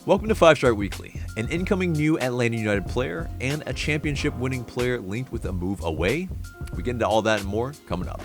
Welcome to 5-Star Weekly. An incoming new Atlanta United player and a championship-winning player linked with a move away. We get into all that and more coming up.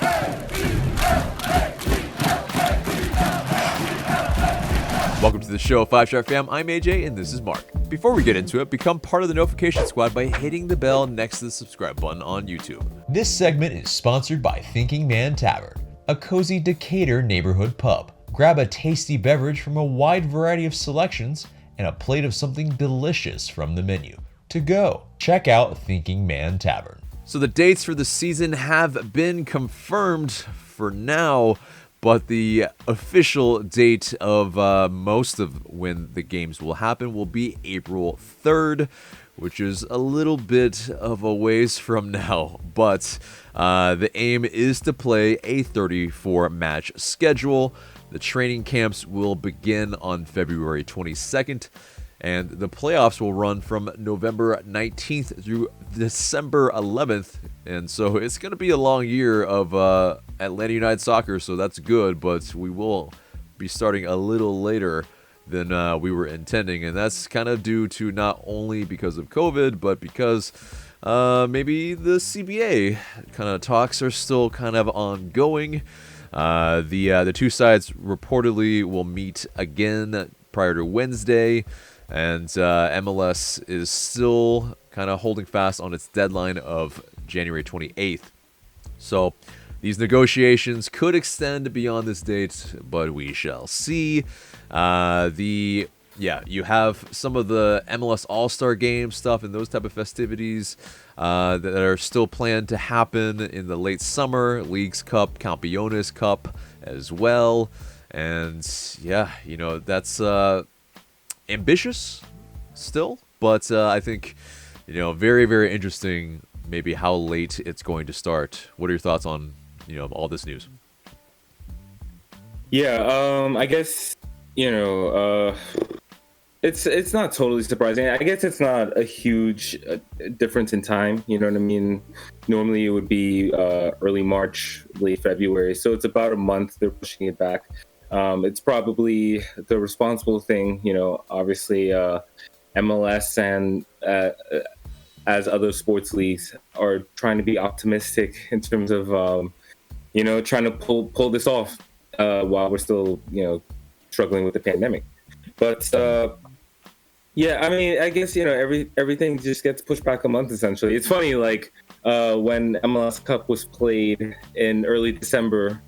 Welcome to the show, 5-Star fam. I'm AJ and this is Marc. Before we get into it, become part of the notification squad by hitting the bell next to the subscribe button on YouTube. This segment is sponsored by Thinking Man Tavern, a cozy Decatur neighborhood pub. Grab a tasty beverage from a wide variety of selections and a plate of something delicious from the menu. To go, check out Thinking Man Tavern. So the dates for the season have been confirmed for now, but the official date of most of when the games will happen will be April 3rd, which is a little bit of a ways from now. But the aim is to play a 34-match schedule. The training camps will begin on February 22nd, and the playoffs will run from November 19th through December 11th. And so it's going to be a long year of Atlanta United soccer, so that's good, but we will be starting a little later than we were intending, and that's kind of due to not only because of COVID, but because maybe the CBA kind of talks are still kind of ongoing. The two sides reportedly will meet again prior to Wednesday, and MLS is still kind of holding fast on its deadline of January 28th. So these negotiations could extend beyond this date, but we shall see. You have some of the MLS All-Star Game stuff and those type of festivities that are still planned to happen in the late summer. Leagues Cup, Campeones Cup as well. And yeah, that's ambitious still, but I think, very, very interesting maybe how late it's going to start. What are your thoughts on, all this news? Yeah, I guess, it's not totally surprising. I guess it's not a huge difference in time. You know what I mean? Normally it would be early March, late February. So it's about a month. They're pushing it back. It's probably the responsible thing. Obviously MLS and as other sports leagues are trying to be optimistic in terms of, trying to pull this off while we're still, struggling with the pandemic. But yeah, I mean, I guess, everything just gets pushed back a month, essentially. It's funny, like, when MLS Cup was played in early December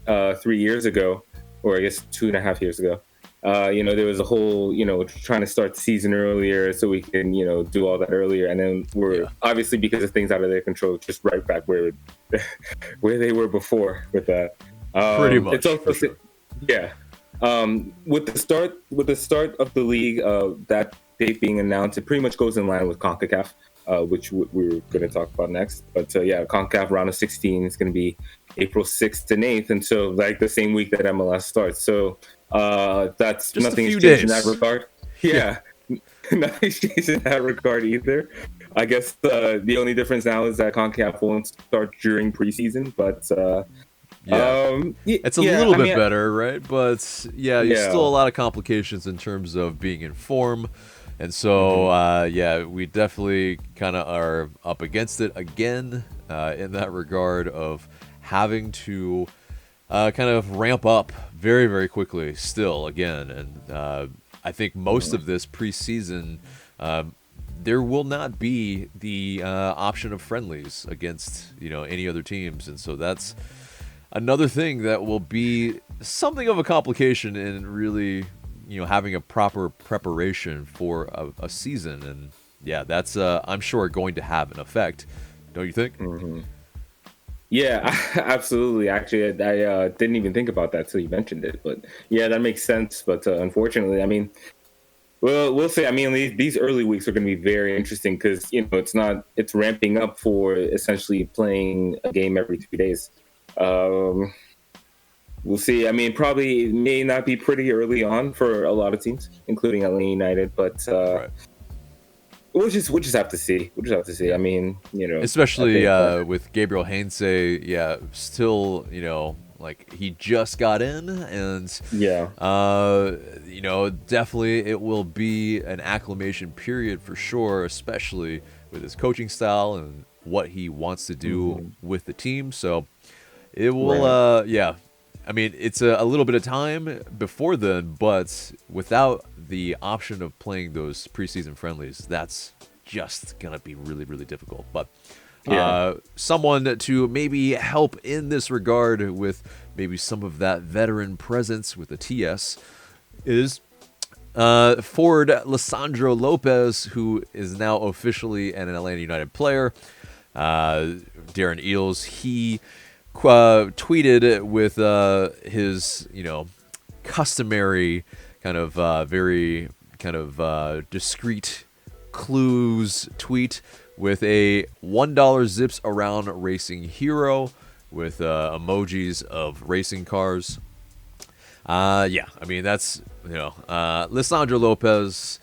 3 years ago, or I guess 2.5 years ago, there was a whole, trying to start the season earlier so we can, do all that earlier. And then we're obviously, because of things out of their control, just right back where they were before with that. Pretty much. It's also, sure. Yeah. With the start of the league, that date being announced, it pretty much goes in line with CONCACAF, which we were going to talk about next. But CONCACAF round of 16 is going to be April 6th and 8th, and so like the same week that MLS starts. So that's just nothing's changed in that regard. Yeah. Nothing's changed in that regard either. I guess the only difference now is that CONCACAF won't start during preseason, but it's a little bit better, right? But there's still a lot of complications in terms of being in form. And so, we definitely kind of are up against it again in that regard of having to kind of ramp up very, very quickly still again. And I think most of this preseason, there will not be the option of friendlies against, any other teams. And so that's another thing that will be something of a complication in really, having a proper preparation for a season. And that's, I'm sure, going to have an effect. Don't you think? Mm-hmm. Yeah, absolutely. Actually, I didn't even think about that till you mentioned it. But yeah, that makes sense. But unfortunately, I mean, well, we'll see. I mean, these early weeks are going to be very interesting because, it's ramping up for essentially playing a game every 2 days. We'll see. I mean, probably may not be pretty early on for a lot of teams, including Atlanta United, but right. we'll just have to see. We'll just have to see. I mean, especially with Gabriel Heinze, still, like he just got in, and Yeah. you know, definitely it will be an acclimation period for sure, especially with his coaching style and what he wants to do with the team. So it will, Right. yeah. I mean, it's a little bit of time before then, but without the option of playing those preseason friendlies, that's just gonna be really, really difficult. But Yeah. someone to maybe help in this regard with maybe some of that veteran presence with the TS is forward Lisandro Lopez, who is now officially an Atlanta United player. Darren Eales, he tweeted with his, you know, customary kind of very kind of discreet clues tweet with a $1 zips around racing hero with emojis of racing cars. Yeah, I mean, that's, you know, Lisandro Lopez.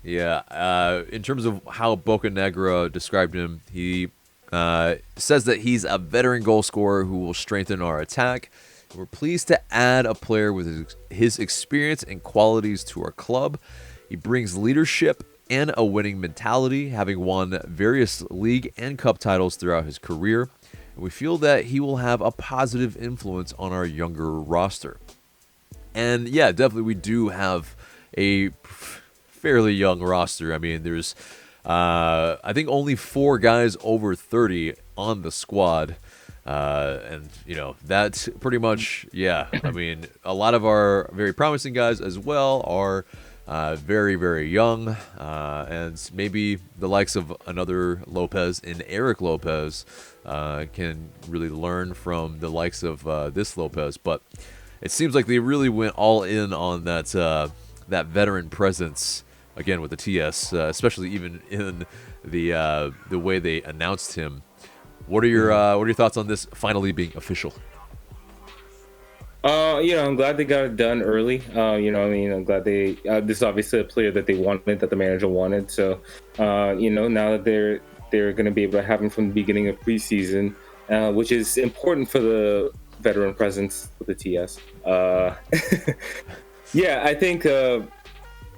Yeah, in terms of how Bocanegra described him, he says that he's a veteran goal scorer who will strengthen our attack. We're pleased to add a player with his experience and qualities to our club. He brings leadership and a winning mentality, having won various league and cup titles throughout his career. And we feel that he will have a positive influence on our younger roster. And yeah, definitely we do have a fairly young roster. I mean, there's I think only 4 guys over 30 on the squad. And, you know, that's pretty much, yeah. I mean, a lot of our very promising guys as well are very, very young. And maybe the likes of another Lopez and Eric Lopez can really learn from the likes of this Lopez. But it seems like they really went all in on that that veteran presence again with the TS, especially even in the way they announced him. What are your thoughts on this finally being official? You know, I'm glad they got it done early. You know, I mean, I'm glad they. This is obviously a player that they wanted, that the manager wanted. So, you know, now that they're going to be able to have him from the beginning of preseason, which is important for the veteran presence with the TS. Yeah, I think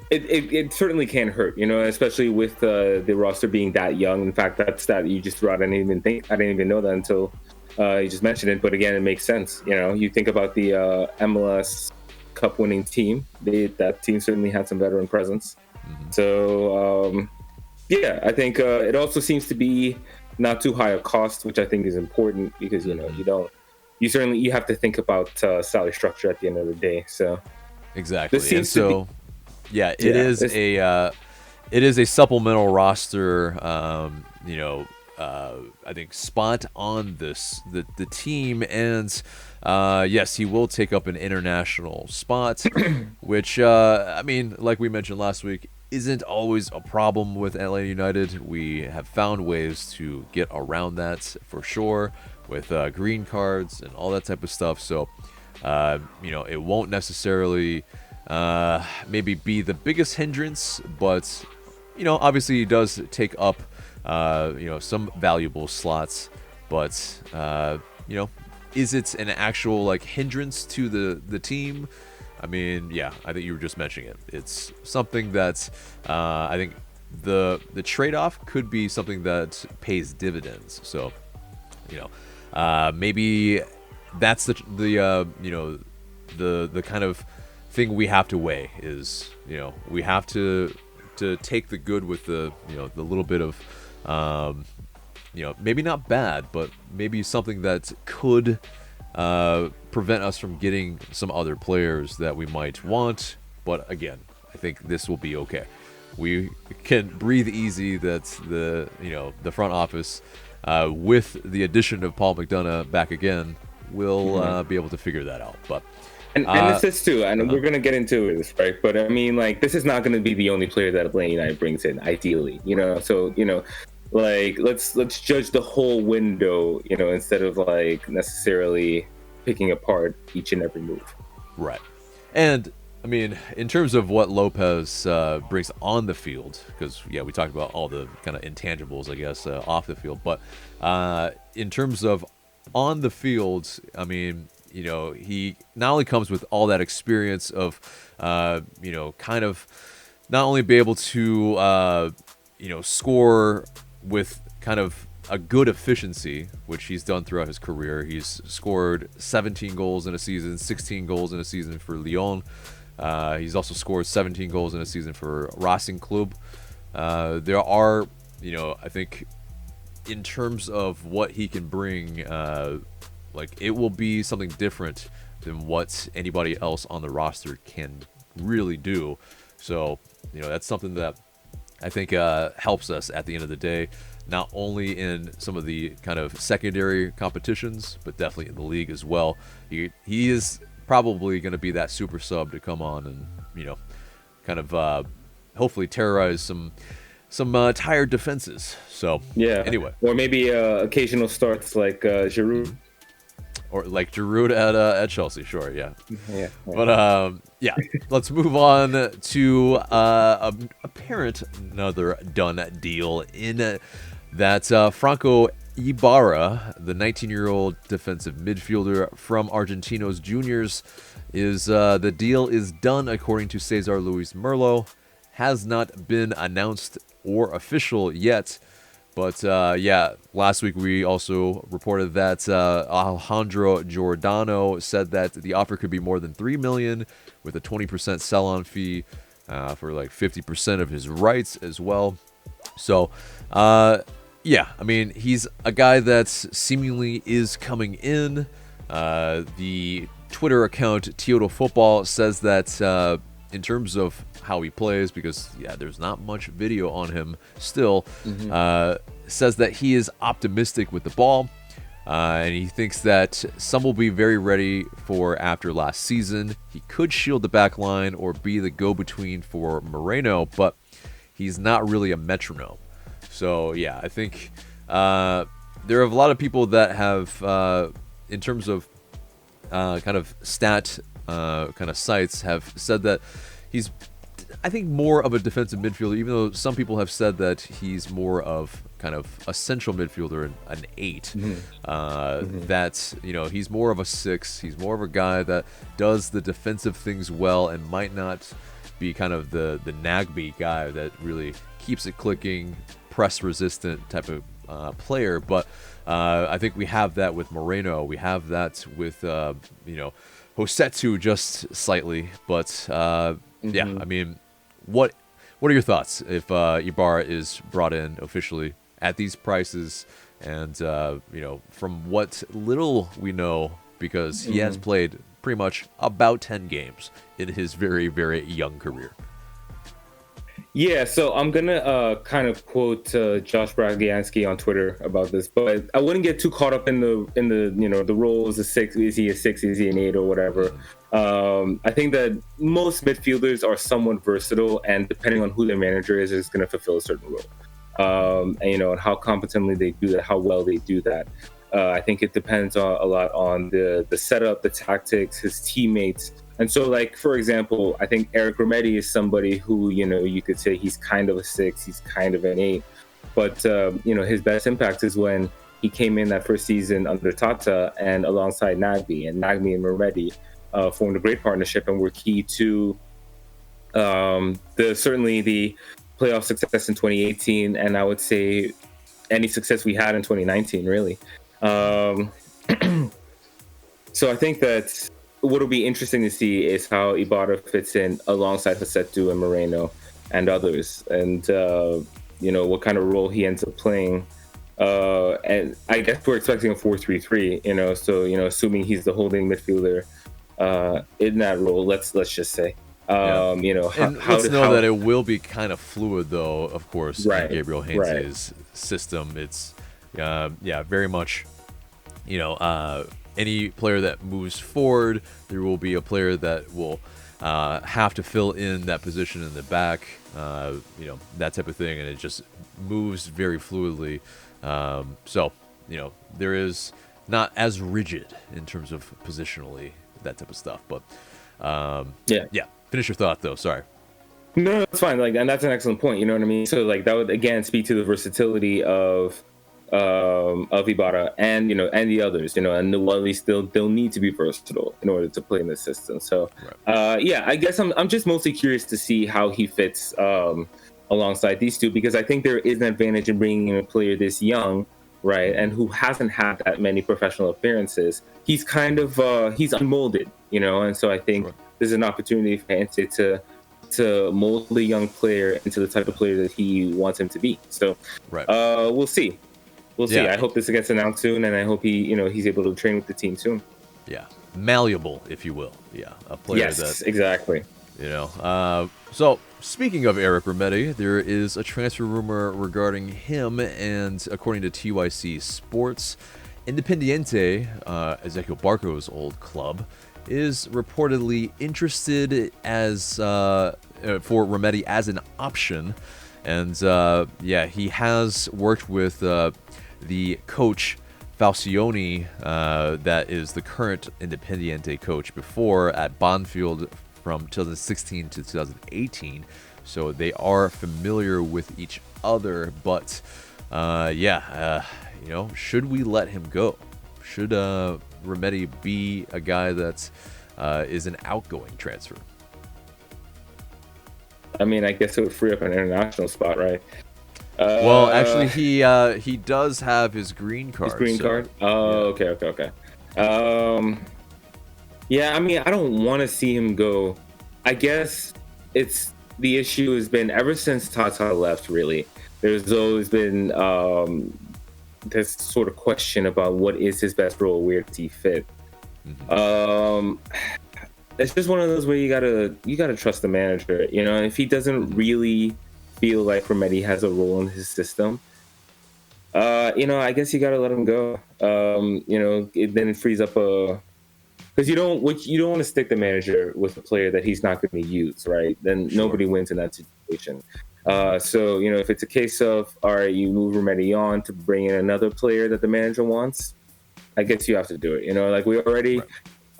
it certainly can hurt. You know, especially with the roster being that young. In fact, that stat you just threw out, I didn't even know that until. You just mentioned it, but again, it makes sense. You know, you think about the MLS Cup winning team. That team certainly had some veteran presence. Mm-hmm. So, yeah, I think it also seems to be not too high a cost, which I think is important because, you know, you have to think about salary structure at the end of the day. So Exactly. this seems to be, yeah, it is a supplemental roster. You know, I think spot on the team, and yes, he will take up an international spot, which I mean, like we mentioned last week, isn't always a problem with Atlanta United. We have found ways to get around that for sure with green cards and all that type of stuff. So you know, it won't necessarily maybe be the biggest hindrance, but you know, obviously he does take up you know, some valuable slots, but you know, is it an actual like hindrance to the team? I mean, yeah, I think you were just mentioning it. It's something that I think the trade-off could be something that pays dividends. So, you know, maybe that's the you know, the kind of thing we have to weigh is, you know, we have to take the good with the, you know, the little bit of you know, maybe not bad, but maybe something that could prevent us from getting some other players that we might want. But again, I think this will be okay. We can breathe easy that the, you know, the front office with the addition of Paul McDonough back again will be able to figure that out. But and it's this too, and we're gonna get into this, right? But I mean, like, this is not gonna be the only player that Atlanta United brings in, ideally, you know. So, you know, like, let's judge the whole window, you know, instead of like necessarily picking apart each and every move. Right. And I mean, in terms of what Lopez brings on the field, because yeah, we talked about all the kind of intangibles, I guess, off the field, but in terms of on the field, I mean, he not only comes with all that experience of, kind of not only be able to, score with kind of a good efficiency, which he's done throughout his career. He's scored 17 goals in a season, 16 goals in a season for Lyon. He's also scored 17 goals in a season for Racing Club. There are, I think in terms of what he can bring, it will be something different than what anybody else on the roster can really do. So, that's something that I think helps us at the end of the day, not only in some of the kind of secondary competitions, but definitely in the league as well. He is probably going to be that super sub to come on and, kind of hopefully terrorize some tired defenses. So, yeah. Anyway. Or maybe occasional starts like Giroud. Or like Giroud at Chelsea, sure, yeah. Yeah. But let's move on to another done deal in that Franco Ibarra, the 19-year-old defensive midfielder from Argentinos Juniors, is the deal is done according to Cesar Luis Merlo. Has not been announced or official yet. But, last week we also reported that Alejandro Giordano said that the offer could be more than $3 million with a 20% sell-on fee for like 50% of his rights as well. So, he's a guy that seemingly is coming in. The Twitter account Tioto Football says that in terms of how he plays, because there's not much video on him still, says that he is optimistic with the ball, and he thinks that some will be very ready for after last season. He could shield the back line or be the go-between for Moreno, but he's not really a metronome. So I think there are a lot of people that have, in terms of kind of stat kind of sites, have said that he's, I think, more of a defensive midfielder, even though some people have said that he's more of kind of a central midfielder, an 8. That, he's more of a 6. He's more of a guy that does the defensive things well and might not be kind of the Nagby guy that really keeps it clicking, press resistant type of player. But I think we have that with Moreno. We have that with, Josetu just slightly. But, I mean, what are your thoughts if Ibarra is brought in officially at these prices? And, from what little we know, because he has played pretty much about 10 games in his very, very young career. Yeah, so I'm gonna kind of quote Josh Bragiansky on Twitter about this, but I wouldn't get too caught up in the the roles. A 6, is he a 6, is he an 8, or whatever. I think that most midfielders are somewhat versatile, and depending on who their manager is going to fulfill a certain role. And how competently they do that, how well they do that. I think it depends a lot on the setup, the tactics, his teammates. And so, like, for example, I think Eric Remedi is somebody who, you could say he's kind of a 6, he's kind of an 8. But, his best impact is when he came in that first season under Tata and alongside Nagby. And Nagby and Remedi formed a great partnership and were key to certainly the playoff success in 2018. And I would say any success we had in 2019, really. So I think that what'll be interesting to see is how Ibarra fits in alongside Josetu and Moreno and others, and what kind of role he ends up playing. And I guess we're expecting a 4-3-3. So assuming he's the holding midfielder in that role, let's just say. Let's know that it will be kind of fluid, though. Of course, in Gabriel Heinze's system, it's very much any player that moves forward, there will be a player that will have to fill in that position in the back, that type of thing, and it just moves very fluidly. So there is not as rigid in terms of positionally, that type of stuff. But finish your thought, though. Sorry. No, it's fine. And that's an excellent point. You know what I mean? So, that would again speak to the versatility of of Ibarra and and the others, and at least they'll need to be versatile in order to play in the system. So yeah, I guess I'm just mostly curious to see how he fits alongside these two, because I think there is an advantage in bringing in a player this young, right, and who hasn't had that many professional appearances. He's kind of he's unmolded, and so I think there's an opportunity for Ante to mold the young player into the type of player that he wants him to be. So we'll see. We'll see. I hope this gets announced soon, and I hope he's able to train with the team soon. Yeah, malleable, if you will. Yeah, a player that exactly. So speaking of Eric Remedi, there is a transfer rumor regarding him, and according to TYC Sports, Independiente, Ezequiel Barco's old club, is reportedly interested as for Remedi as an option. And he has worked with the coach Falcioni, that is the current Independiente coach, before at Bonfield from 2016 to 2018. So they are familiar with each other. But should we let him go? Should Remedi be a guy that is an outgoing transfer? I mean, I guess it would free up an international spot, right? Well, actually, he does have his green card. His green card? Oh, yeah. Okay. Yeah, I mean, I don't want to see him go. I guess the issue has been ever since Tata left, really. There's always been this sort of question about what is his best role, where does he fit? It's just one of those where you gotta trust the manager. If he doesn't really feel like Remedi has a role in his system, I guess you gotta let him go. Then it frees up because you don't want to stick the manager with a player that he's not going to use, right? Then nobody wins in that situation. So if it's a case of, all right, you move Remedi on to bring in another player that the manager wants, I guess you have to do it. Like we already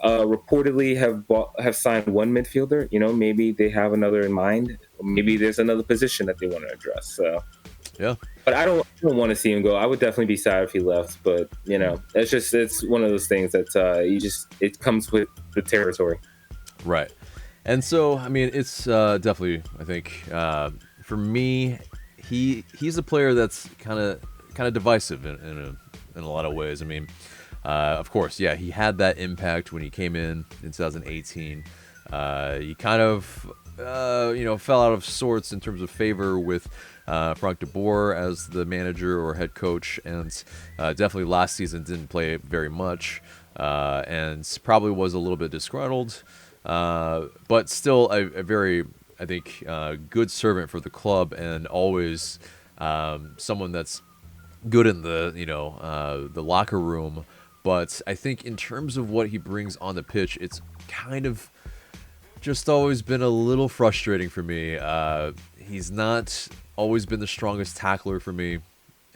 reportedly have signed one midfielder. Maybe they have another in mind. Maybe there's another position that they want to address. So yeah, but I don't want to see him go. I would definitely be sad if he left. But it's one of those things that it comes with the territory. Right. And so I mean, it's definitely, I think, for me, he's a player that's kind of divisive in a lot of ways. I mean, of course, yeah, he had that impact when he came in 2018. He kind of fell out of sorts in terms of favor with Frank de Boer as the manager or head coach, and definitely last season didn't play very much, and probably was a little bit disgruntled, but still a very, I think, good servant for the club, and always someone that's good in the locker room. But I think in terms of what he brings on the pitch, it's kind of just always been a little frustrating for me. He's not always been the strongest tackler for me,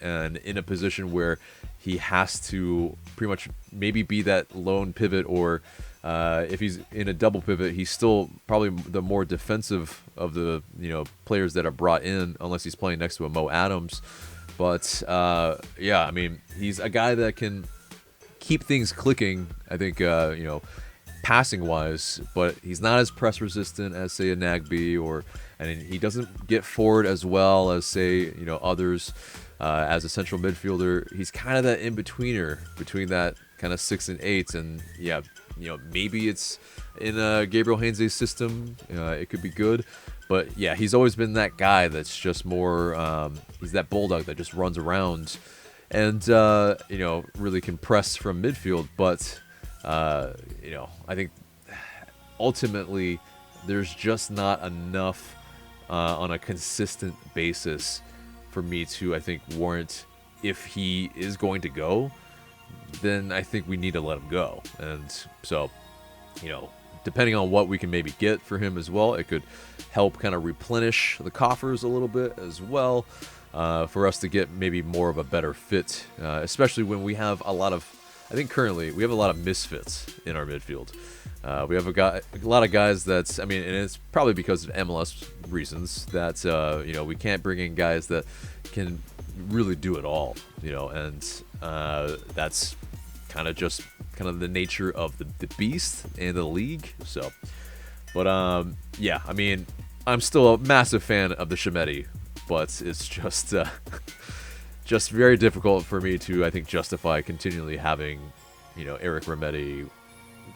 and in a position where he has to pretty much maybe be that lone pivot, or if he's in a double pivot, he's still probably the more defensive of the players that are brought in, unless he's playing next to a Mo Adams. But I mean, he's a guy that can keep things clicking, I think, passing wise, but he's not as press resistant as, say, a Nagbe, and he doesn't get forward as well as, say, others. As a central midfielder, he's kind of that in-betweener between that kind of 6 and 8, and maybe it's in Gabriel Heinze's system, it could be good, but yeah, he's always been that guy that's just more, he's that bulldog that just runs around and really can press from midfield. But I think ultimately there's just not enough on a consistent basis for me to, I think, warrant, if he is going to go, then I think we need to let him go. And so, depending on what we can maybe get for him as well, it could help kind of replenish the coffers a little bit as well, for us to get maybe more of a better fit, especially when we have I think currently we have a lot of misfits in our midfield. We have a lot of guys that's, I mean, and it's probably because of MLS reasons that, we can't bring in guys that can, really do it all, and that's kind of the nature of the beast and the league. So, but yeah, I mean, I'm still a massive fan of the Shemedi, but it's just very difficult for me to, I think, justify continually having, Eric Remedi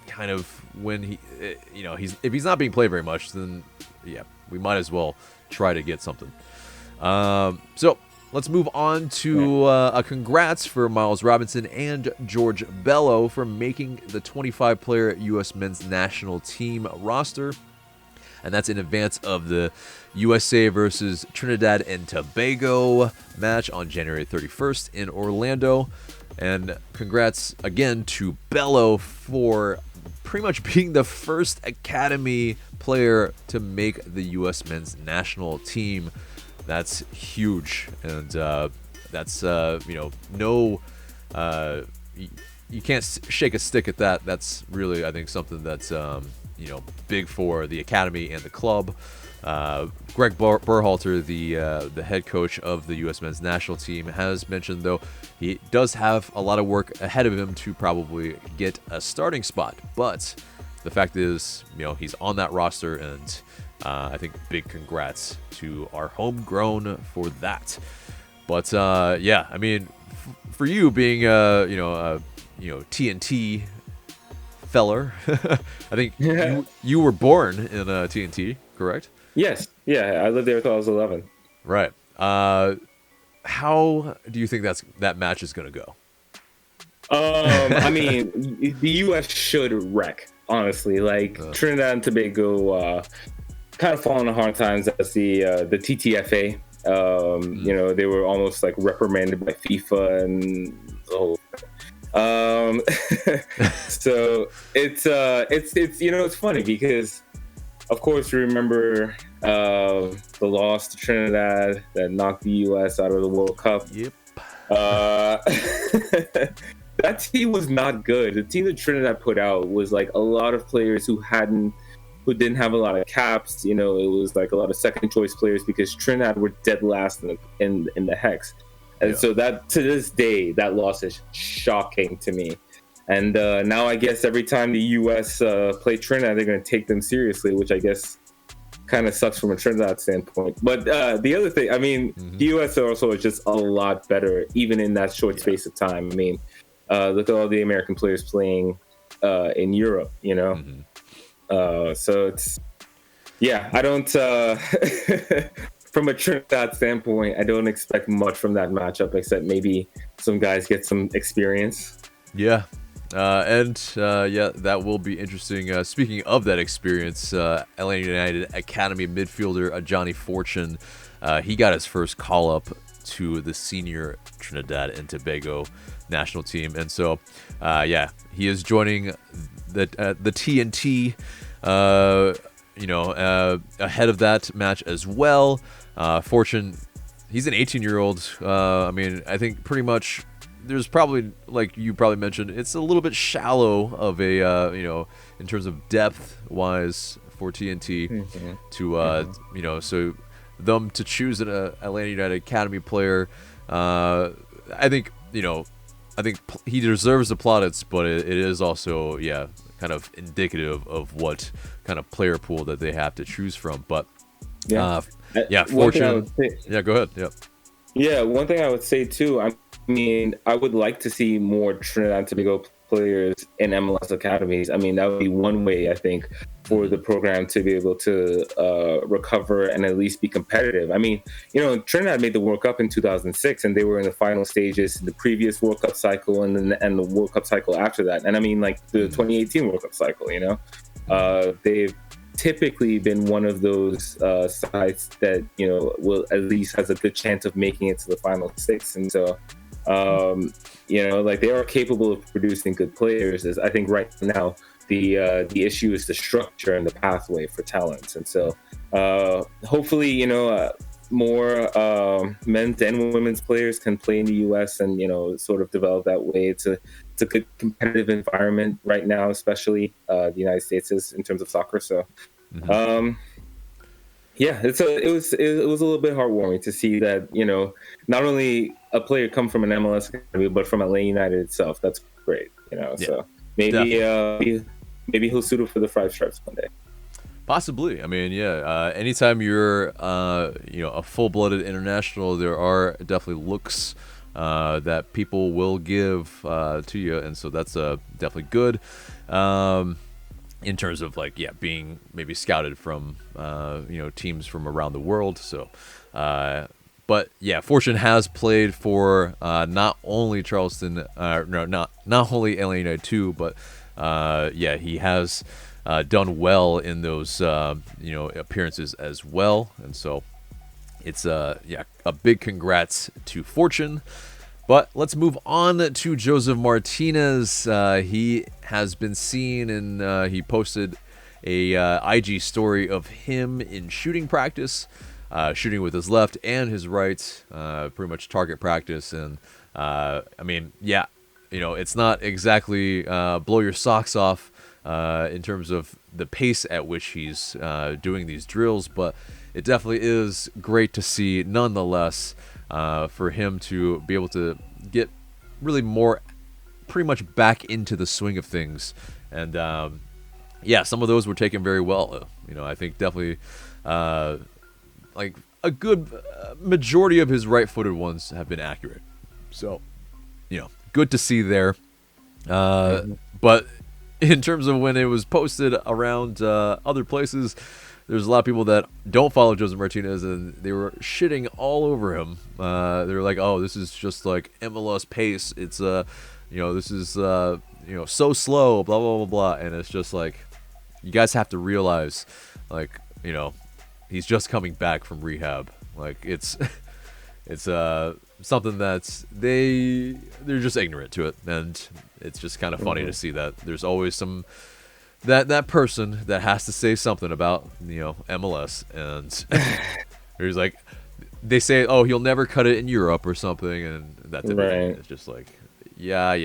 kind of when if he's not being played very much, then yeah, we might as well try to get something. So let's move on to a congrats for Miles Robinson and George Bello for making the 25-player U.S. men's national team roster. And that's in advance of the USA versus Trinidad and Tobago match on January 31st in Orlando. And congrats again to Bello for pretty much being the first academy player to make the U.S. men's national team. That's huge. And that's, you can't shake a stick at that. That's really, I think, something that's, big for the academy and the club. Greg Berhalter, the head coach of the U.S. men's national team, has mentioned, though, he does have a lot of work ahead of him to probably get a starting spot. But the fact is, he's on that roster, and I think big congrats to our homegrown for that. But yeah, I mean, for you being TNT feller, I think you were born in TNT, correct? Yes. Yeah, I lived there until I was 11. Right. How do you think that match is going to go? I mean, the U.S. should wreck, honestly. Like, Trinidad and Tobago kind of falling on hard times as the TTFA. They were almost like reprimanded by FIFA and the whole so it's funny because, of course, you remember the loss to Trinidad that knocked the U.S. out of the World Cup. Yep. That team was not good. The team that Trinidad put out was like a lot of players who didn't have a lot of caps. It was like a lot of second choice players because Trinidad were dead last in the Hex. And so that, to this day, that loss is shocking to me. And now I guess every time the U.S. play Trinidad, they're going to take them seriously, which I guess kind of sucks from a Trinidad standpoint. But the other thing, I mean, the U.S. also is just a lot better, even in that short space of time. I mean, look at all the American players playing in Europe, So it's, I don't... From a Trinidad standpoint, I don't expect much from that matchup, except maybe some guys get some experience. Yeah. That will be interesting. Speaking of that experience, Atlanta United Academy midfielder Johnny Fortune, he got his first call-up to the senior Trinidad and Tobago national team. And so, he is joining the TNT, ahead of that match as well. Fortune, he's an 18-year-old. I mean, I think pretty much there's probably, like you probably mentioned, it's a little bit shallow of a, in terms of depth-wise for TNT to, so them to choose an Atlanta United Academy player, I think he deserves the plaudits, but it is also, kind of indicative of what kind of player pool that they have to choose from. But Fortune. Yeah, go ahead. Yeah. Yeah, one thing I would say too, I mean, I would like to see more Trinidad and Tobago players in MLS academies. I mean, that would be one way, I think, for the program to be able to recover and at least be competitive. I mean, Trinidad made the World Cup in 2006, and they were in the final stages in the previous World Cup cycle and the World Cup cycle after that. And I mean, like the 2018 World Cup cycle, they've typically been one of those sides that, will at least has a good chance of making it to the final six. And so, like they are capable of producing good players. I think right now, the issue is the structure and the pathway for talents. And so hopefully, more men's and women's players can play in the U.S. and, sort of develop that way. It's a good competitive environment right now, especially the United States is in terms of soccer. So, Yeah, it was a little bit heartwarming to see that, not only a player come from an MLS academy, but from Atlanta United itself. That's great, Yeah, So maybe definitely. maybe he'll suit up for the Five Stripes one day. Possibly. I mean, yeah. Anytime you're, a full-blooded international, there are definitely looks that people will give to you, and so that's definitely good. In terms of like, yeah, being maybe scouted from, teams from around the world. So, but yeah, Fortune has played for not only Charleston, no, not only LA United too, but yeah, he has done well in those appearances as well, and so it's yeah, a big congrats to Fortune. But let's move on to Josef Martinez. He has been seen, and he posted a IG story of him in shooting practice, shooting with his left and his right, pretty much target practice. And I mean, yeah, it's not exactly blow your socks off in terms of the pace at which he's doing these drills, but it definitely is great to see nonetheless. For him to be able to get really more pretty much back into the swing of things. And yeah, some of those were taken very well. I think definitely like a good majority of his right-footed ones have been accurate. So, good to see there. But in terms of when it was posted around other places, there's a lot of people that don't follow Josef Martinez, and they were shitting all over him. They were like, "Oh, this is just like MLS pace. It's this is so slow, blah blah blah blah." And it's just like, you guys have to realize, like, he's just coming back from rehab. Like, it's it's something that's they're just ignorant to it, and it's just kind of funny to see that there's always some. That person that has to say something about MLS, and he's like, they say, oh, he'll never cut it in Europe or something, and that's it. Right. It's just like, yeah.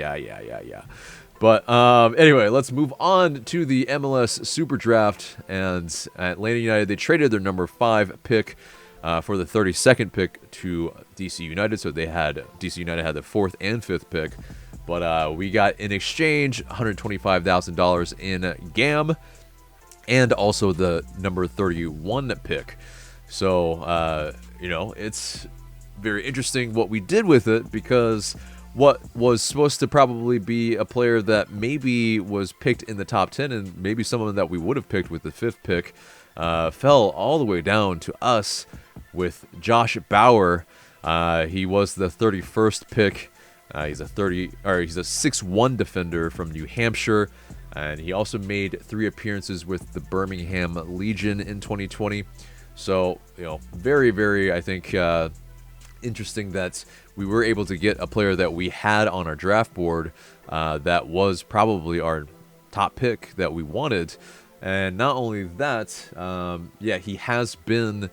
But anyway, let's move on to the MLS SuperDraft. And Atlanta United, they traded their number 5 pick for the 32nd pick to DC United. So DC United had the 4th and 5th pick. But we got in exchange $125,000 in GAM and also the number 31 pick. So, it's very interesting what we did with it, because what was supposed to probably be a player that maybe was picked in the top 10 and maybe someone that we would have picked with the 5th pick fell all the way down to us with Josh Bauer. He was the 31st pick. He's a 6'1" defender from New Hampshire, and he also made 3 appearances with the Birmingham Legion in 2020. So, very, very, I think, interesting that we were able to get a player that we had on our draft board that was probably our top pick that we wanted. And not only that, he has been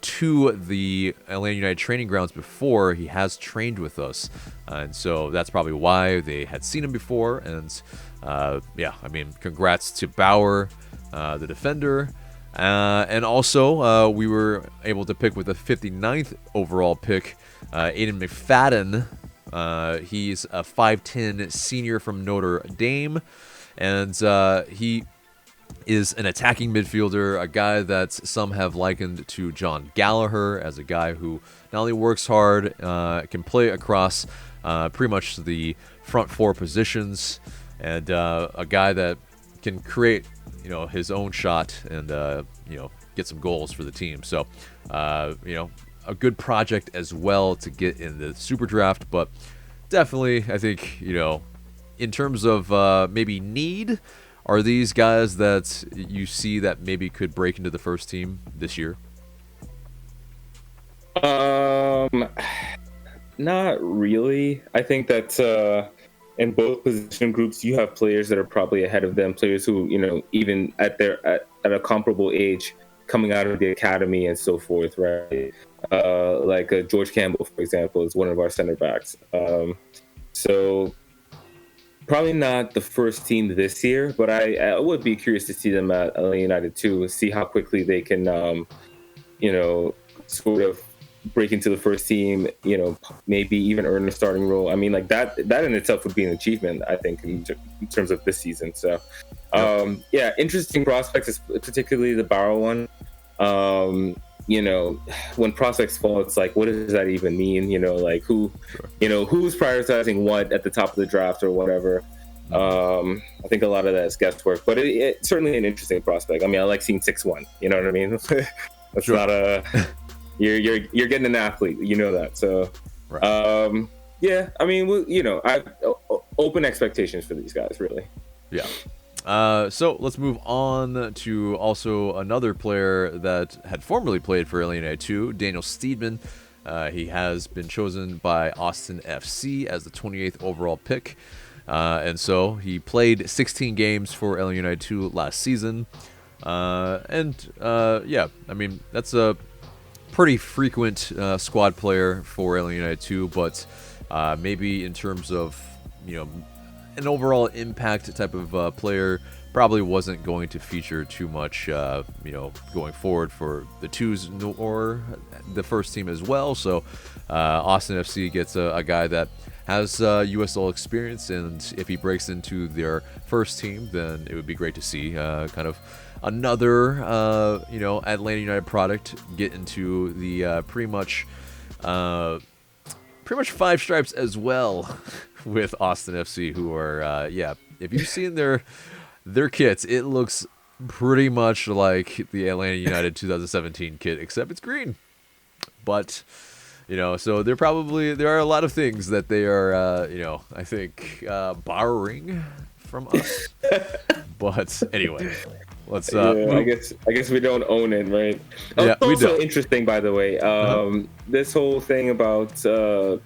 to the Atlanta United training grounds before. He has trained with us, and so that's probably why they had seen him before. And I mean, congrats to Bauer, the defender. And also, we were able to pick with the 59th overall pick, Aiden McFadden. He's a 5'10" senior from Notre Dame, and he is an attacking midfielder, a guy that some have likened to John Gallagher, as a guy who not only works hard, can play across pretty much the front 4 positions, and a guy that can create his own shot and get some goals for the team. So a good project as well to get in the super draft. But definitely, I think in terms of maybe need, are these guys that you see that maybe could break into the first team this year? Not really. I think that in both position groups, you have players that are probably ahead of them, players who, even at a comparable age, coming out of the academy and so forth, right? Like George Campbell, for example, is one of our center backs. So Probably not the first team this year, but I would be curious to see them at LA United too, see how quickly they can, sort of break into the first team, maybe even earn a starting role. I mean, like that in itself would be an achievement, I think, in terms of this season. So, yeah, interesting prospects, particularly the Barrow one. When prospects fall, it's like, what does that even mean? Like who's prioritizing what at the top of the draft or whatever. I think a lot of that is guesswork, but it's certainly an interesting prospect. I mean, I like seeing 6'1", you know what I mean? That's not you're getting an athlete, that. So, right. yeah, I mean, I open expectations for these guys, really. Yeah. So let's move on to also another player that had formerly played for LA United 2, Daniel Steedman. He has been chosen by Austin FC as the 28th overall pick. And so he played 16 games for LA United 2 last season. Yeah, I mean, that's a pretty frequent squad player for LA United 2, but maybe in terms of, an overall impact type of player, probably wasn't going to feature too much, going forward for the twos or the first team as well. So Austin FC gets a guy that has USL experience, and if he breaks into their first team, then it would be great to see kind of another, Atlanta United product get into the pretty much five stripes as well with Austin FC, who are, if you've seen their kits, it looks pretty much like the Atlanta United 2017 kit, except it's green. But, so there are a lot of things that they are, I think, borrowing from us. But anyway, let's. I guess we don't own it, right? Yeah, we also don't. interesting, by the way. This whole thing about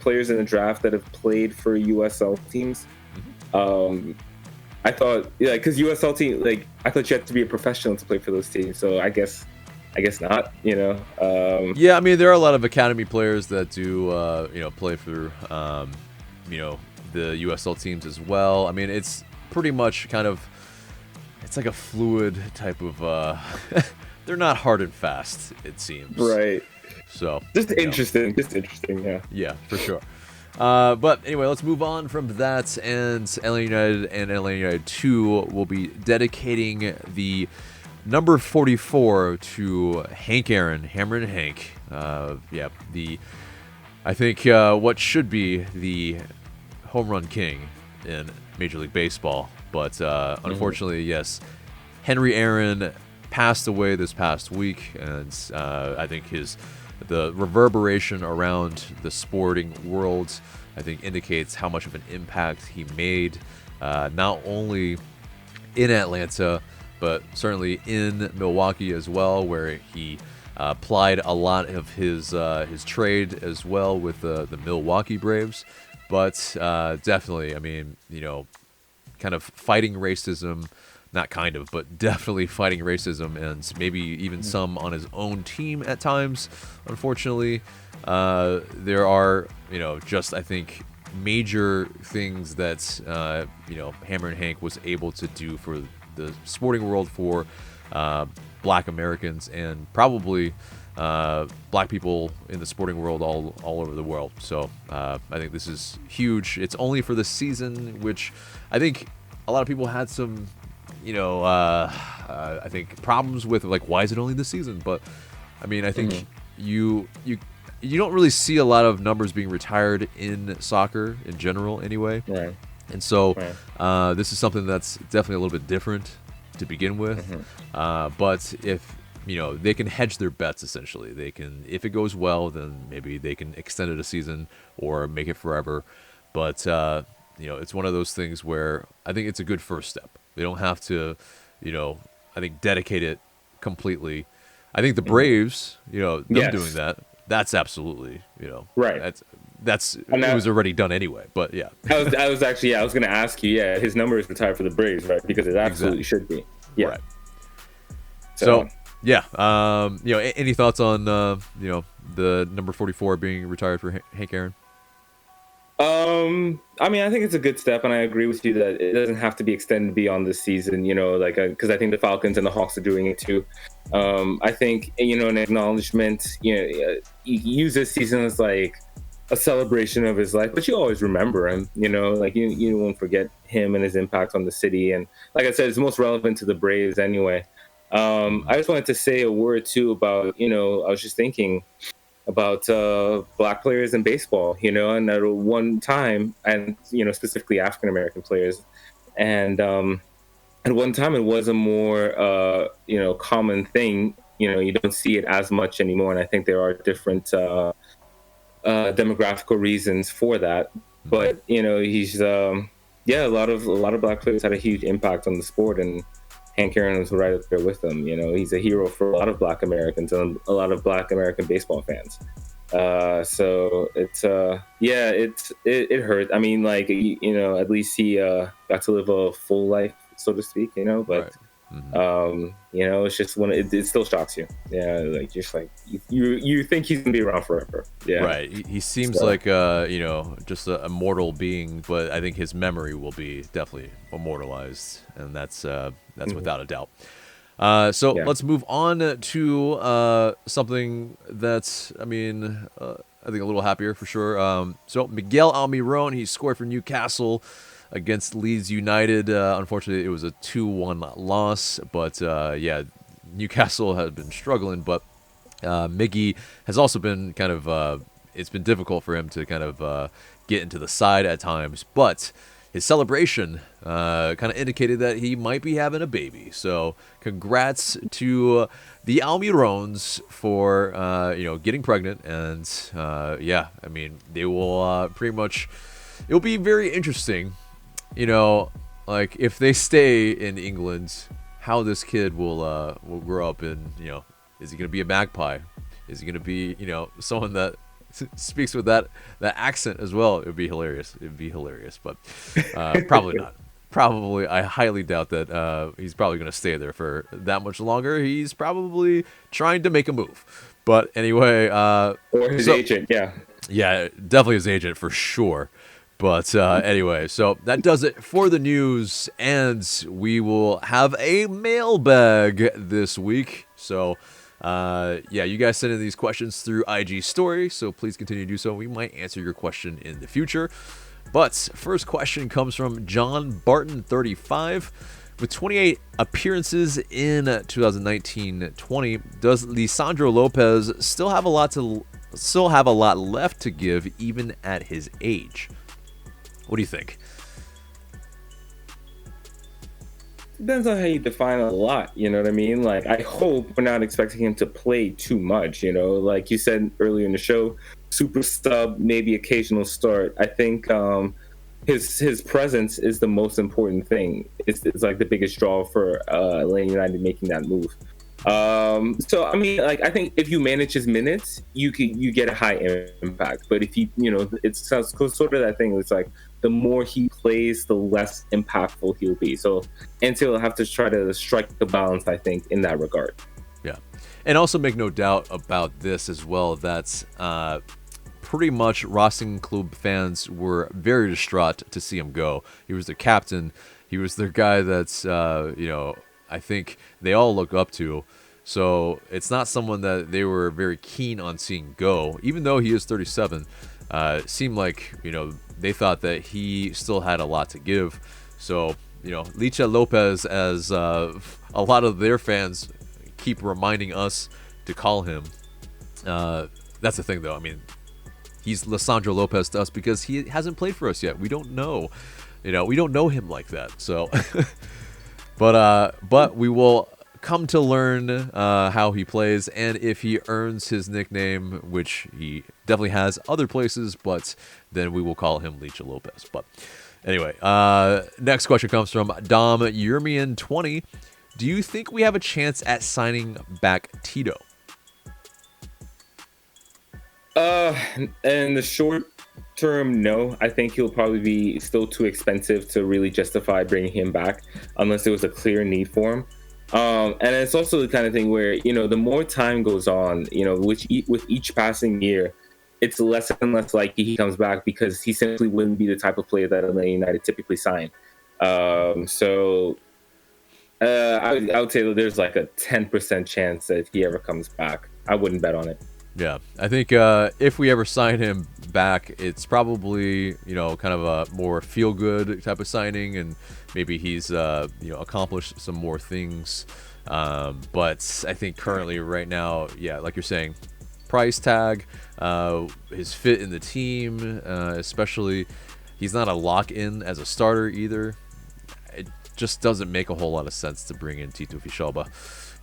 players in the draft that have played for USL teams. I thought, because USL team, I thought you had to be a professional to play for those teams. So I guess not. Yeah, I mean, there are a lot of academy players that do, play for, the USL teams as well. I mean, it's pretty much kind of, it's like a fluid type of. They're not hard and fast, it seems. Right. So just interesting. Yeah. Yeah, for sure. But anyway, let's move on from that. And LA United and LA United 2 will be dedicating the number 44 to Hank Aaron, Hammer and Hank. I think what should be the home run king in Major League Baseball. But unfortunately, yes, Henry Aaron passed away this past week, and I think the reverberation around the sporting world, I think, indicates how much of an impact he made, not only in Atlanta, but certainly in Milwaukee as well, where he applied a lot of his trade as well with the Milwaukee Braves. But definitely, I mean, kind of fighting racism. Not kind of, but definitely fighting racism, and maybe even some on his own team at times. Unfortunately, there are, just, I think, major things that, Hammer and Hank was able to do for the sporting world, for Black Americans, and probably Black people in the sporting world all over the world. So I think this is huge. It's only for the season, which I think a lot of people had some I think problems with, like, why is it only this season? But I mean, I think you don't really see a lot of numbers being retired in soccer in general anyway. Right. And so this is something that's definitely a little bit different to begin with. But if they can hedge their bets, essentially. They can, if it goes well, then maybe they can extend it a season or make it forever. But it's one of those things where I think it's a good first step. They don't have to, I think, dedicate it completely. I think the Braves, them doing that, that's absolutely, right. It was already done anyway. But yeah, I was going to ask you. Yeah, his number is retired for the Braves, right? Because it absolutely should be. Yeah. Right. So yeah, any thoughts on the number 44 being retired for Hank Aaron? I mean, I think it's a good step, and I agree with you that it doesn't have to be extended beyond this season, like, because I think the Falcons and the Hawks are doing it too. I think, an acknowledgement, you use this season as like a celebration of his life, but you always remember him, like you won't forget him and his impact on the city. And like I said, it's most relevant to the Braves anyway. I just wanted to say a word too about, I was just thinking about black players in baseball, and at one time, and specifically African American players, and at one time it was a more common thing. You don't see it as much anymore, and I think there are different demographical reasons for that. But he's a lot of black players had a huge impact on the sport, and Hank Aaron was right up there with them. He's a hero for a lot of Black Americans and a lot of Black American baseball fans. So it's it hurt. I mean, like, at least he got to live a full life, so to speak. But Right. it's just it still shocks you. Yeah, like just like you think he's gonna be around forever. Yeah, Right. He seems So- like just a mortal being, but I think his memory will be definitely immortalized, and that's without a doubt. So Yeah. let's move on to something that's, I think a little happier for sure. So Miguel Almiron, he scored for Newcastle against Leeds United. Unfortunately, it was a 2-1 loss, but Newcastle has been struggling, but Miggy has also been kind of, it's been difficult for him to kind of get into the side at times, but his celebration kind of indicated that he might be having a baby. So congrats to the Almirons for, getting pregnant. And, they will pretty much, it'll be very interesting, like if they stay in England, how this kid will grow up and, is he going to be a magpie? Is he going to be, someone that speaks with that accent as well? It would be hilarious. But probably not. Probably, I highly doubt that he's probably going to stay there for that much longer. He's probably trying to make a move. But anyway, or his agent. yeah, definitely his agent for sure. But anyway, so that does it for the news, and we will have a mailbag this week. So, you guys send in these questions through IG story, so please continue to do so. We might answer your question in the future. But first question comes from John Barton 35. With 28 appearances in 2019-20, does Lisandro Lopez still have a lot left to give even at his age? What do you think? Depends on how you define a lot, you know what I mean? Like, I hope we're not expecting him to play too much, like you said earlier in the show, super sub, maybe occasional start. I think his presence is the most important thing. It's like the biggest draw for Atlanta United making that move. So I mean, like, I think if you manage his minutes, you get a high impact. But if it's sort of that thing. It's like the more he plays, the less impactful he'll be. So NC will have to try to strike the balance, I think, in that regard. Yeah, and also make no doubt about this as well. That's pretty much Racing Club fans were very distraught to see him go. He was their captain. He was their guy that's I think they all look up to. So it's not someone that they were very keen on seeing go, even though he is 37. It seemed like, they thought that he still had a lot to give. So, Licha Lopez, as a lot of their fans keep reminding us to call him. That's the thing, though. I mean, he's Lisandro Lopez to us because he hasn't played for us yet. We don't know. We don't know him like that. So... But we will come to learn how he plays and if he earns his nickname, which he definitely has other places, but then we will call him Licha Lopez. But anyway, next question comes from Dom Yurmian 20. Do you think we have a chance at signing back Tito? In the short term, no. I think he'll probably be still too expensive to really justify bringing him back unless there was a clear need for him. And it's also the kind of thing where, the more time goes on, with each passing year, it's less and less likely he comes back because he simply wouldn't be the type of player that Atlanta United typically sign. So I would say that there's like a 10% chance that he ever comes back. I wouldn't bet on it. Yeah, I think if we ever sign him back, it's probably, kind of a more feel-good type of signing, and maybe he's, accomplished some more things. But I think currently right now, yeah, like you're saying, price tag, his fit in the team, especially, he's not a lock-in as a starter either. It just doesn't make a whole lot of sense to bring in Tito Fischelba.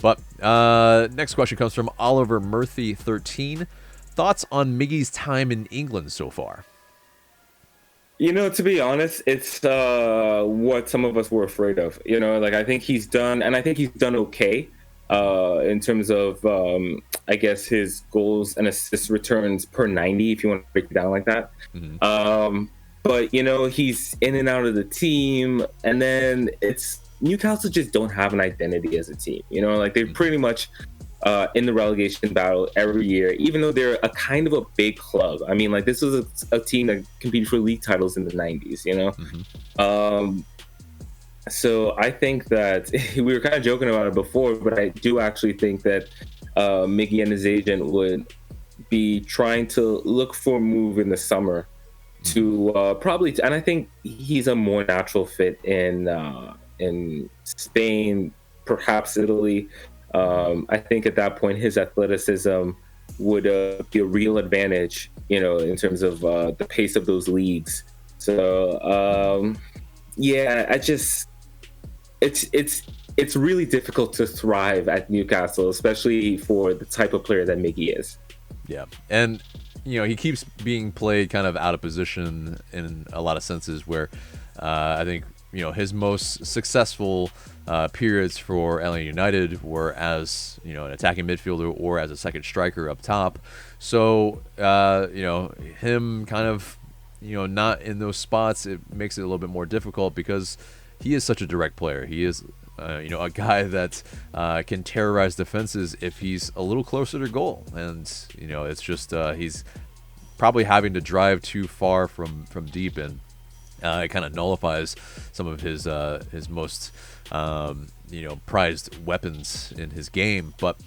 But next question comes from Oliver Murphy 13. Thoughts on Miggy's time in England so far? To be honest, it's what some of us were afraid of. I think he's done okay in terms of, I guess, his goals and assist returns per 90, if you want to break it down like that. Mm-hmm. But, he's in and out of the team, and then Newcastle just don't have an identity as a team. They're pretty much in the relegation battle every year, even though they're a kind of a big club. I mean, this was a team that competed for league titles in the 90s, Mm-hmm. So I think that we were kind of joking about it before, but I do actually think that Miggy and his agent would be trying to look for a move in the summer to and I think he's a more natural fit in Spain, perhaps Italy. I think at that point his athleticism would be a real advantage, in terms of the pace of those leagues. So it's really difficult to thrive at Newcastle, especially for the type of player that Miggy is. Yeah, and he keeps being played kind of out of position in a lot of senses where I think, his most successful periods for Atlanta United were as, an attacking midfielder or as a second striker up top. So, him kind of, not in those spots, it makes it a little bit more difficult because he is such a direct player. He is, a guy that can terrorize defenses if he's a little closer to goal. And, it's just he's probably having to drive too far from deep, and it kind of nullifies some of his most prized weapons in his game. But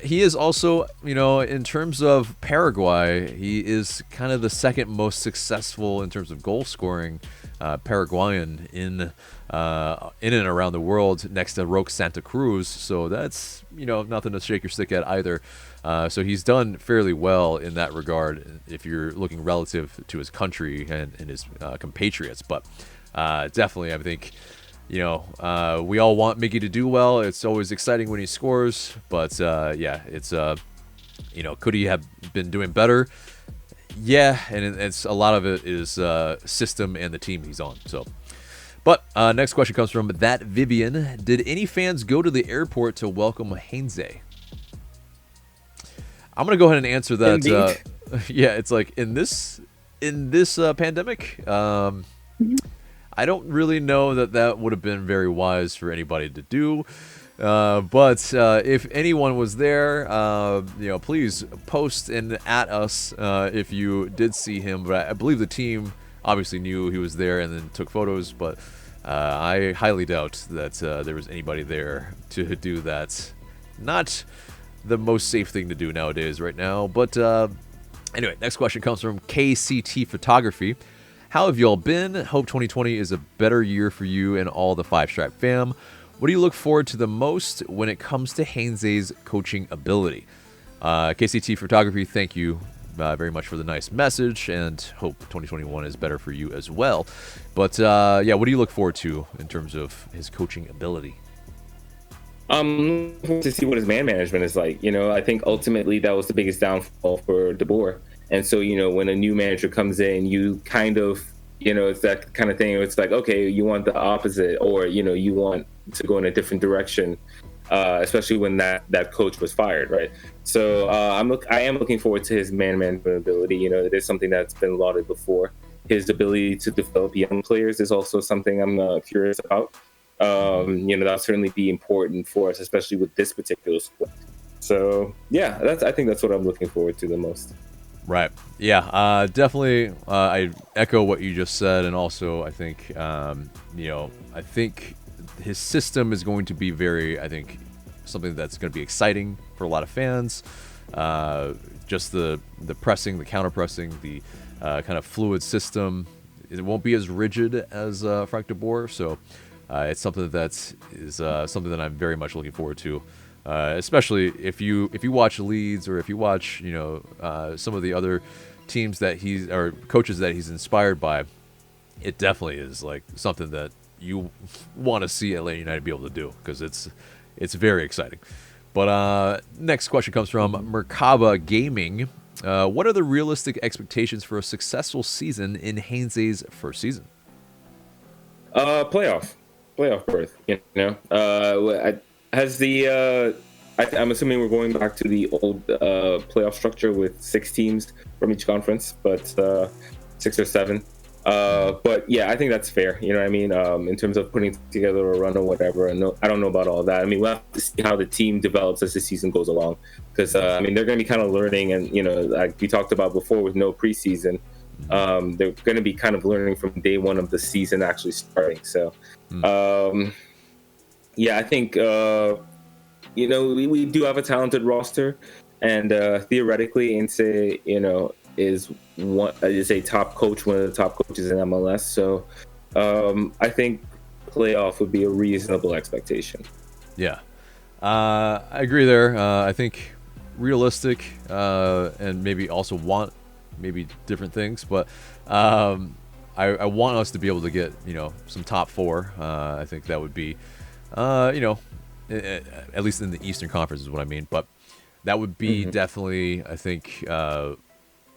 he is also, in terms of Paraguay, he is kind of the second most successful in terms of goal scoring Paraguayan in and around the world, next to Roque Santa Cruz. So that's, nothing to shake your stick at either. So he's done fairly well in that regard if you're looking relative to his country and his compatriots. But definitely, I think, we all want Miggy to do well. It's always exciting when he scores. But, it's, could he have been doing better? Yeah, and it's a lot of it is system and the team he's on. So, but next question comes from That Vivian. Did any fans go to the airport to welcome Heinze? I'm gonna go ahead and answer that. Yeah, it's like in this pandemic. I don't really know that would have been very wise for anybody to do. But if anyone was there, please post and at us if you did see him. But I believe the team obviously knew he was there and then took photos. But I highly doubt that there was anybody there to do that. Not the most safe thing to do nowadays right now. But anyway, next question comes from KCT Photography. How have y'all been? Hope 2020 is a better year for you and all the Five Stripe fam. What do you look forward to the most when it comes to Heinze's coaching ability? KCT Photography, thank you very much for the nice message, and hope 2021 is better for you as well. But what do you look forward to in terms of his coaching ability? To see what his man management is like. I think ultimately that was the biggest downfall for De Boer. And so, when a new manager comes in, you kind of, it's that kind of thing. It's like, okay, you want the opposite, or, you want to go in a different direction, especially when that coach was fired, right? So I am looking forward to his man management ability. It is something that's been lauded before. His ability to develop young players is also something I'm curious about. That'll certainly be important for us, especially with this particular squad. So, yeah, I think that's what I'm looking forward to the most. Right. Yeah. Definitely. I echo what you just said, and also I think I think his system is going to be very, I think, something that's going to be exciting for a lot of fans. Just the pressing, the counter pressing, the kind of fluid system. It won't be as rigid as Frank de Boer, so it's something that is something that I'm very much looking forward to. Especially if you watch Leeds, or if you watch some of the other teams that he's, or coaches that he's inspired by, it definitely is like something that you want to see Atlanta United be able to do, because it's very exciting. But next question comes from Merkaba Gaming. What are the realistic expectations for a successful season in Hainsey's first season? Playoff berth. I'm assuming we're going back to the old playoff structure with 6 teams from each conference, but 6 or 7. But yeah, I think that's fair. You know what I mean? In terms of putting together a run or whatever. And I don't know about all that. I mean, we'll have to see how the team develops as the season goes along, because they're going to be kind of learning, and like we talked about before, with no preseason, they're going to be kind of learning from day one of the season actually starting. So, yeah, I think we do have a talented roster, and theoretically, Insee, is a top coach, one of the top coaches in MLS. So I think playoff would be a reasonable expectation. Yeah, I agree there. I think realistic, and maybe also want maybe different things, but I want us to be able to get some top 4. I think that would be at least in the Eastern Conference is what I mean, but that would be definitely, I think,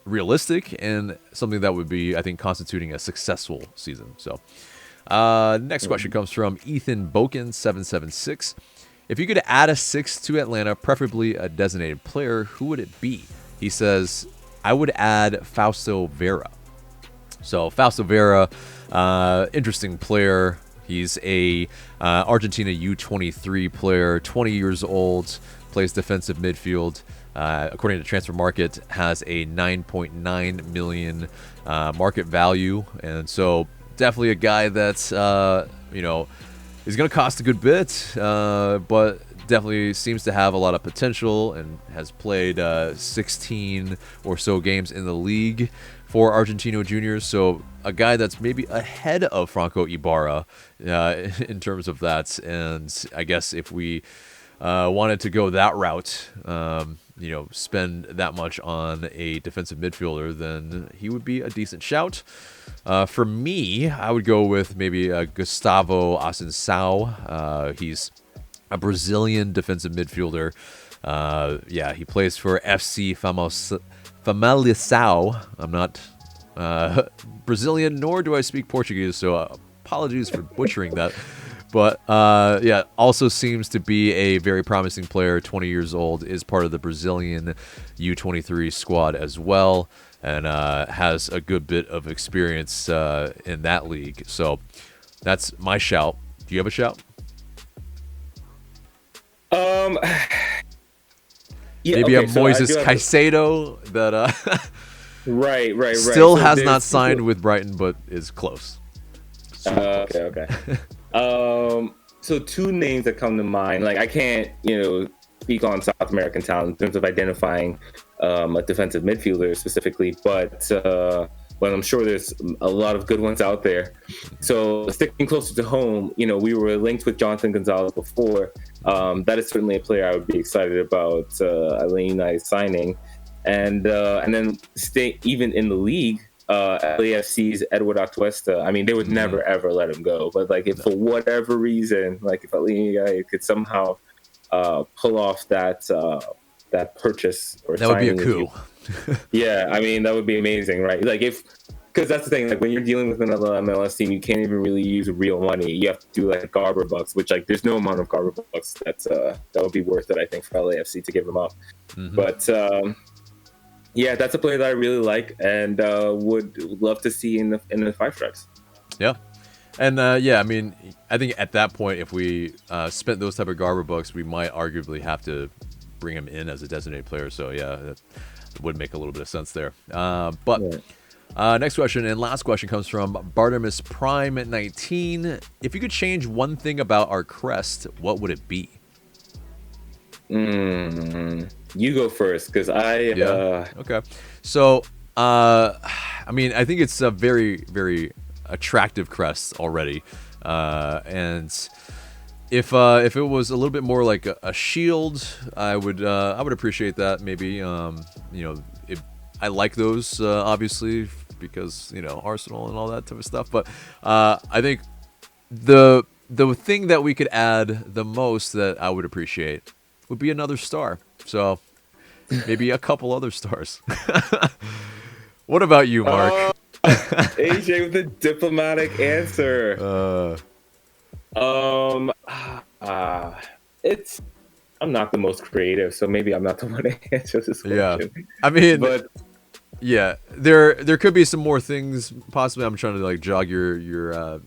realistic, and something that would be, I think, constituting a successful season. So next question comes from Ethan Boken 776. If you could add a 6 to Atlanta, preferably a designated player, who would it be? He says, I would add Fausto Vera. So Fausto Vera, interesting player. He's a Argentina U23 player, 20 years old, plays defensive midfield. According to Transfer Market, has a 9.9 million market value, and so definitely a guy that's is going to cost a good bit, but definitely seems to have a lot of potential, and has played 16 or so games in the league for Argentino Juniors. So a guy that's maybe ahead of Franco Ibarra in terms of that. And I guess if we wanted to go that route, spend that much on a defensive midfielder, then he would be a decent shout. For me, I would go with maybe Gustavo Assunção. He's a Brazilian defensive midfielder. He plays for FC Famalicão. I'm not Brazilian, nor do I speak Portuguese, so apologies for butchering that. But also seems to be a very promising player. 20 years old, is part of the Brazilian U23 squad as well, and has a good bit of experience in that league. So that's my shout. Do you have a shout? Maybe a Moises Caicedo that right. Still has not signed with Brighton, but is close. Okay. So 2 names that come to mind. Like, I can't, speak on South American talent in terms of identifying a defensive midfielder specifically, but I'm sure there's a lot of good ones out there. So sticking closer to home, we were linked with Jonathan Gonzalez before. That is certainly a player I would be excited about Atlanta United signing, and then stay even in the league. LAFC's Edward Atuesta. I mean, they would never ever let him go. But if for whatever reason, if Atlanta United could somehow pull off that purchase or that would be a coup. Yeah, I mean, that would be amazing, right? Because that's the thing. When you're dealing with another MLS team, you can't even really use real money. You have to do Garber bucks, which there's no amount of Garber bucks that would be worth it, I think, for LAFC to give them up. But yeah, that's a player that I really like, and would love to see in the Five Stripes. Yeah, and I mean, I think at that point, if we spent those type of Garber bucks, we might arguably have to bring him in as a designated player. So yeah, would make a little bit of sense there. Next question and last question comes from Bartimus Prime at 19. If you could change one thing about our crest, what would it be? You go first, because Okay. So, I mean, I think it's a very, very attractive crest already, and if it was a little bit more like a shield, I would appreciate that. Maybe I like those obviously because Arsenal and all that type of stuff. But I think the thing that we could add the most that I would appreciate would be another star. So maybe a couple other stars. What about you, Mark? AJ with a diplomatic answer. I'm not the most creative, so maybe I'm not the one to answer this question. Yeah, I mean, but yeah, there could be some more things. Possibly, I'm trying to like jog your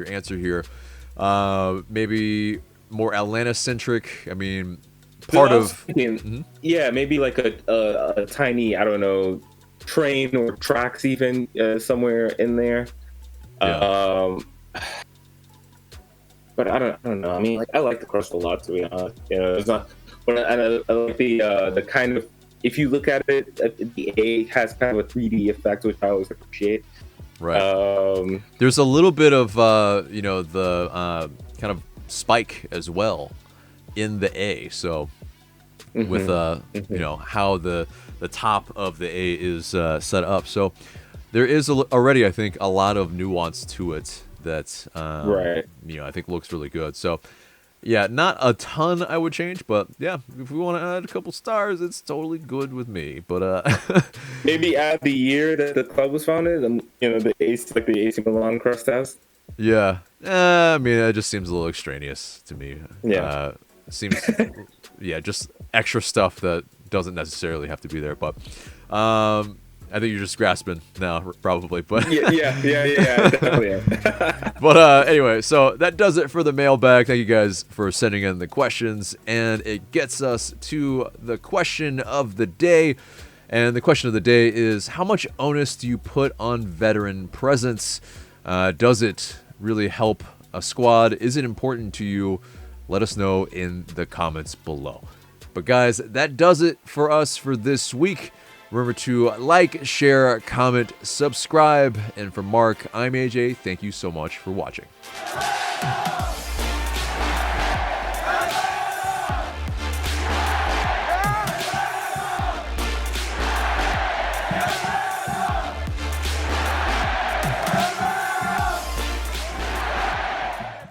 answer here. Maybe more Atlanta centric. I mean, yeah, maybe like a tiny, I don't know, train or tracks even somewhere in there. Yeah. But I don't know. I mean, like, I like the crust a lot, to be honest. It's not. But I like the kind of, if you look at it, the A has kind of a 3D effect, which I always appreciate. Right. There's a little bit of the kind of spike as well in the A. So with how the top of the A is set up. So there is already, I think, a lot of nuance to it that I think looks really good. So yeah, not a ton I would change, but yeah, if we want to add a couple stars, it's totally good with me. But maybe add the year that the club was founded, and the AC Milan crust has. Yeah, I mean, it just seems a little extraneous to me. Yeah, seems just extra stuff that doesn't necessarily have to be there. But I think you're just grasping now, probably. But yeah, definitely. But anyway, so that does it for the mailbag. Thank you guys for sending in the questions, and it gets us to the question of the day. And the question of the day is: how much onus do you put on veteran presence? Does it really help a squad? Is it important to you? Let us know in the comments below. But guys, that does it for us for this week. Remember to like, share, comment, subscribe. And for Mark, I'm AJ. Thank you so much for watching.